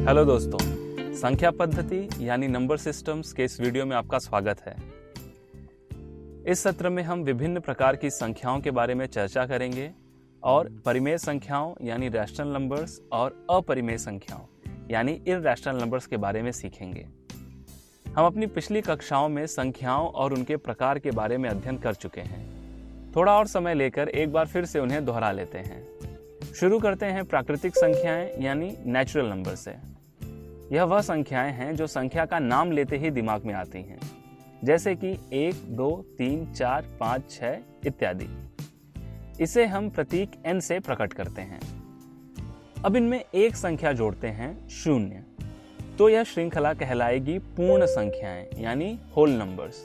Hello दोस्तों, संख्या पद्धति यानी नंबर सिस्टम्स के इस वीडियो में आपका स्वागत है। इस सत्र में हम विभिन्न प्रकार की संख्याओं के बारे में चर्चा करेंगे और परिमेय संख्याओं यानी रैशनल नंबर्स और अपरिमेय संख्याओं यानी इररैशनल नंबर्स के बारे में सीखेंगे। हम अपनी पिछली कक्षाओं में संख्याओं और उनके प्रकार के बारे में अध्ययन कर चुके हैं। थोड़ा और समय लेकर एक बार फिर से उन्हें दोहरा लेते हैं। शुरू करते हैं प्राकृतिक संख्याएं यानी नेचुरल नंबर से। यह वह संख्याएं हैं जो संख्या का नाम लेते ही दिमाग में आती हैं, जैसे कि 1, 2, 3, 4, 5, 6 इत्यादि। इसे हम प्रतीक n से प्रकट करते हैं। अब इनमें एक संख्या जोड़ते हैं 0, तो यह श्रृंखला कहलाएगी पूर्ण संख्याएं यानी होल नंबर्स,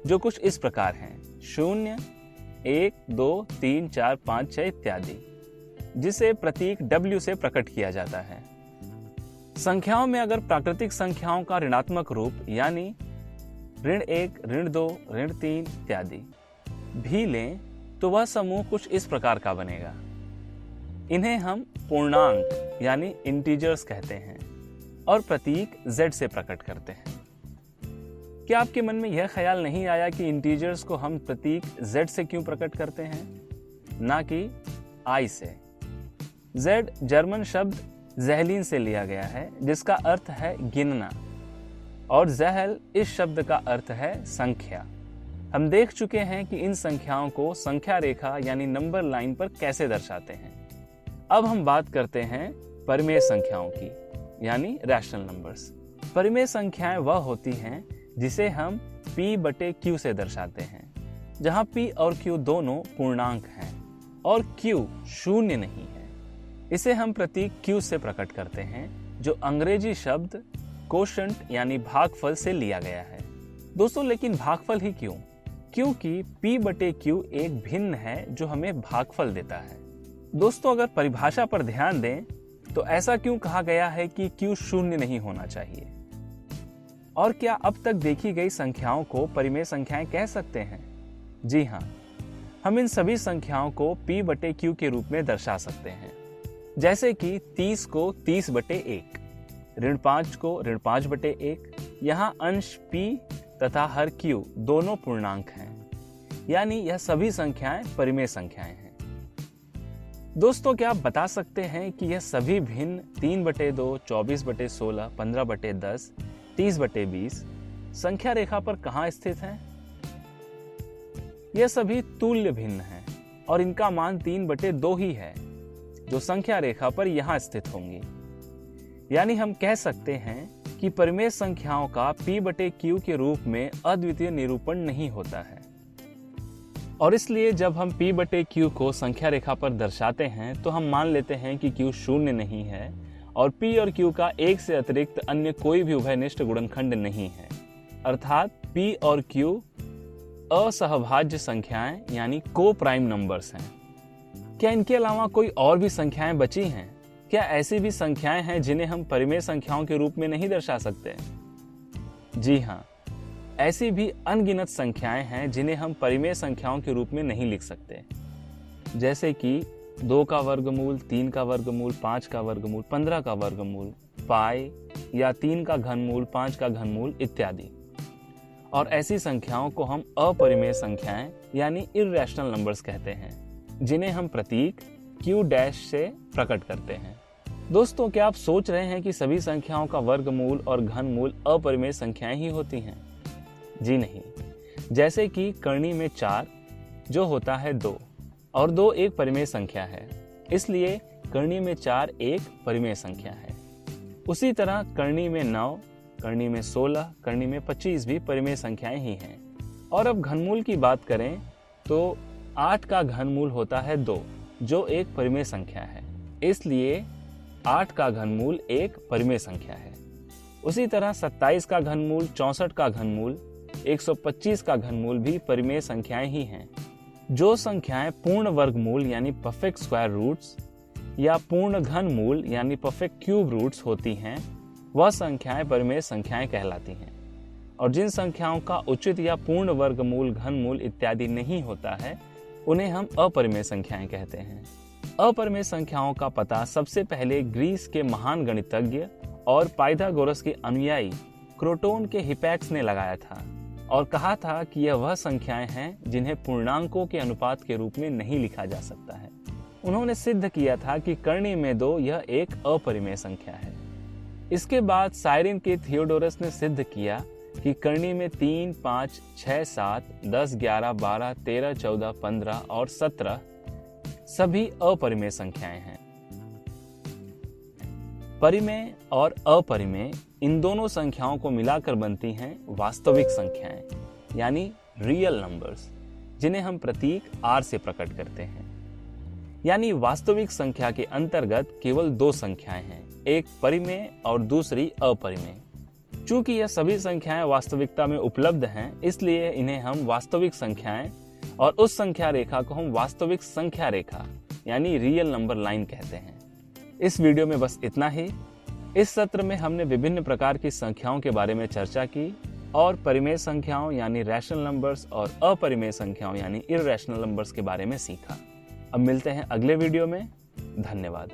जो कुछ इस प्रकार हैं 0, 1, 2, 3, 4, 5, 6 इत्यादि, जिसे प्रतीक W से प्रकट किया जाता है। संख्याओं में अगर प्राकृतिक संख्याओं का ऋणात्मक रूप यानी ऋण 1, ऋण 2, ऋण 3 इत्यादि भी लें तो वह समूह कुछ इस प्रकार का बनेगा। इन्हें हम पूर्णांक यानी इंटीजर्स कहते हैं और प्रतीक Z से प्रकट करते हैं। क्या आपके मन में यह ख्याल नहीं आया कि इंटीजर्स को हम प्रतीक Z से क्यों प्रकट करते हैं, ना कि I से? Z जर्मन शब्द ज़हलीन से लिया गया है, जिसका अर्थ है गिनना, और ज़हल इस शब्द का अर्थ है संख्या। हम देख चुके हैं कि इन संख्याओं को संख्या रेखा यानी नंबर लाइन पर कैसे दर्शाते हैं। अब हम बात करते हैं परिमेय संख्याओं की यानी रैशनल नंबर्स। परिमेय संख्याएं वह होती हैं जिसे हम P/Q से दर्शाते हैं, जहां P और Q दोनों पूर्णांक हैं और Q शून्य नहीं है। इसे हम प्रतीक Q से प्रकट करते हैं, जो अंग्रेजी शब्द कोशंट यानी भागफल से लिया गया है। दोस्तों, लेकिन भागफल ही क्यों? क्योंकि P/Q एक भिन्न है जो हमें भागफल देता है। दोस्तों, अगर परिभाषा पर ध्यान दें तो ऐसा क्यों कहा गया है कि Q शून्य नहीं होना चाहिए? और क्या अब तक देखी गई संख्याओं को परिमेय संख्याएं कह सकते हैं? जी हाँ, हम इन सभी संख्याओं को P/Q के रूप में दर्शा सकते हैं, जैसे कि 30 को 30/1, ऋण 5 को ऋण 5/1। यहाँ अंश P तथा हर Q दोनों पूर्णांक हैं, यानी यह सभी संख्याएं परिमेय संख्याएं हैं। दोस्तों, क्या आप बता सकते हैं कि यह सभी भिन्न 3/2, 24/16, 15/10, 30/20 संख्या रेखा पर कहाँ स्थित हैं? यह सभी तुल्य भिन्न हैं और इनका मान 3/2 ही है, जो संख्या रेखा पर यहां स्थित होंगी। यानी हम कह सकते हैं कि परिमेय संख्याओं का P/Q के रूप में अद्वितीय निरूपण नहीं होता है, और इसलिए जब हम P/Q को संख्या रेखा पर दर्शाते हैं तो हम मान लेते हैं कि Q शून्य नहीं है और P और Q का एक से अतिरिक्त अन्य कोई भी उभयनिष्ठ गुणनखंड नहीं है। अर्थात P और Q असहभाज्य संख्याएं यानी को प्राइम नंबर्स हैं। क्या इनके अलावा कोई और भी संख्याएं बची हैं? क्या ऐसी भी संख्याएं हैं जिन्हें हम परिमेय संख्याओं के रूप में नहीं दर्शा सकते? जी हाँ, ऐसी भी अनगिनत संख्याएं हैं जिन्हें हम परिमेय संख्याओं के रूप में नहीं लिख सकते, जैसे कि 2 का वर्गमूल, 3 का वर्गमूल, 5 का वर्गमूल, 15 का वर्गमूल, पाई या 3 का घनमूल, 5 का घनमूल इत्यादि। और ऐसी संख्याओं को हम अपरिमेय संख्याएं यानी इररैशनल नंबर्स कहते हैं, जिन्हें हम प्रतीक Q' से प्रकट करते हैं। दोस्तों, क्या आप सोच रहे हैं कि सभी संख्याओं का वर्गमूल और घनमूल अपरिमेय संख्याएं ही होती हैं? जी नहीं। जैसे कि करनी में 4 जो होता है 2, और 2 एक परिमेय संख्या है, इसलिए करनी में 4 एक परिमेय संख्या है। उसी तरह करनी में 9, करनी में 16, करनी में 25 भी परिमेय संख्याएं ही हैं। और अब घनमूल की बात करें तो 8 का घनमूल होता है 2, जो एक परिमेय संख्या है, इसलिए 8 का घनमूल एक परिमेय संख्या है। उसी तरह 27 का घनमूल, 64 का घनमूल, 125 का घनमूल भी परिमेय संख्याएं ही हैं। जो संख्याएं पूर्ण वर्गमूल यानी परफेक्ट स्क्वायर रूट्स या पूर्ण घनमूल यानी परफेक्ट क्यूब रूट्स होती हैं, वह संख्याएं परिमेय संख्याएं कहलाती हैं। और जिन संख्याओं का उचित या पूर्ण वर्गमूल, घनमूल इत्यादि नहीं होता है, उन्हें हम अपरिमेय संख्याएं कहते हैं। अपरिमेय संख्याओं का पता सबसे पहले ग्रीस के महान गणितज्ञ और पाइथागोरस के अनुयायी क्रोटोन के हिपैक्स ने लगाया था और कहा था कि यह वह संख्याएं हैं जिन्हें पूर्णांकों के अनुपात के रूप में नहीं लिखा जा सकता है। उन्होंने सिद्ध किया था कि कर्णी में 2 यह एक अपरिमेय संख्या है। इसके बाद साइरिन के थियोडोरस ने सिद्ध किया कि कर्णी में 3, 5, 6, 7, 10, 11, 12, 13, 14, 15 और 17 सभी अपरिमेय संख्याएं हैं। परिमेय और अपरिमेय इन दोनों संख्याओं को मिलाकर बनती हैं वास्तविक संख्याएं यानी रियल नंबर्स, जिन्हें हम प्रतीक R से प्रकट करते हैं। यानी वास्तविक संख्या के अंतर्गत केवल 2 संख्याएं हैं, एक परिमेय और दूसरी अपरिमेय। चूंकि यह सभी संख्याएं वास्तविकता में उपलब्ध हैं, इसलिए इन्हें हम वास्तविक संख्याएं और उस संख्या रेखा को हम वास्तविक संख्या रेखा यानी रियल नंबर लाइन कहते हैं। इस वीडियो में बस इतना ही। इस सत्र में हमने विभिन्न प्रकार की संख्याओं के बारे में चर्चा की और परिमेय संख्याओं यानी रैशनल नंबर्स और अपरिमेय संख्याओं यानी इररैशनल नंबर्स के बारे में सीखा। अब मिलते हैं अगले वीडियो में। धन्यवाद।